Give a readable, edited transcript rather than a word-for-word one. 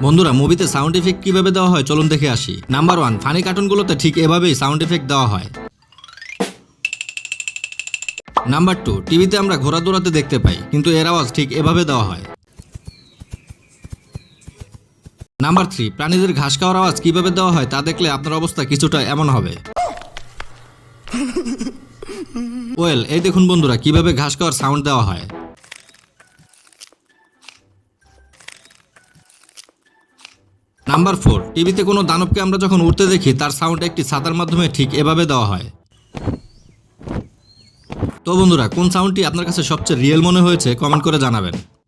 বন্ধুরা, মুভিতে sound effect কিভাবে দেওয়া হয় চলুন দেখে আসি। নাম্বার 1, ফানি কার্টুনগুলোতে ঠিক এভাবেই সাউন্ড ইফেক্ট দেওয়া হয়। নাম্বার 2, টিভিতে আমরা ঘোড়া দৌড়াতে দেখতে পাই, কিন্তু এর আওয়াজ ঠিক এভাবে দেওয়া হয়। নাম্বার 3, প্রাণীদের ঘাস খাওয়ার আওয়াজ কিভাবে দেওয়া হয় তা দেখলে আপনার অবস্থা কিছুটা এমন হবে। ওয়েল, এই দেখুন বন্ধুরা কিভাবে ঘাস খাওয়ার সাউন্ড দেওয়া হয়। নাম্বার 4, টিভিতে কোনো দানবকে আমরা যখন উঠতে দেখি তার সাউন্ড একটি ছাতার মাধ্যমে ঠিক এভাবে দেওয়া হয়। তো বন্ধুরা, কোন সাউন্ডটি আপনার কাছে সবচেয়ে রিয়েল মনে হয়েছে কমেন্ট করে জানাবেন।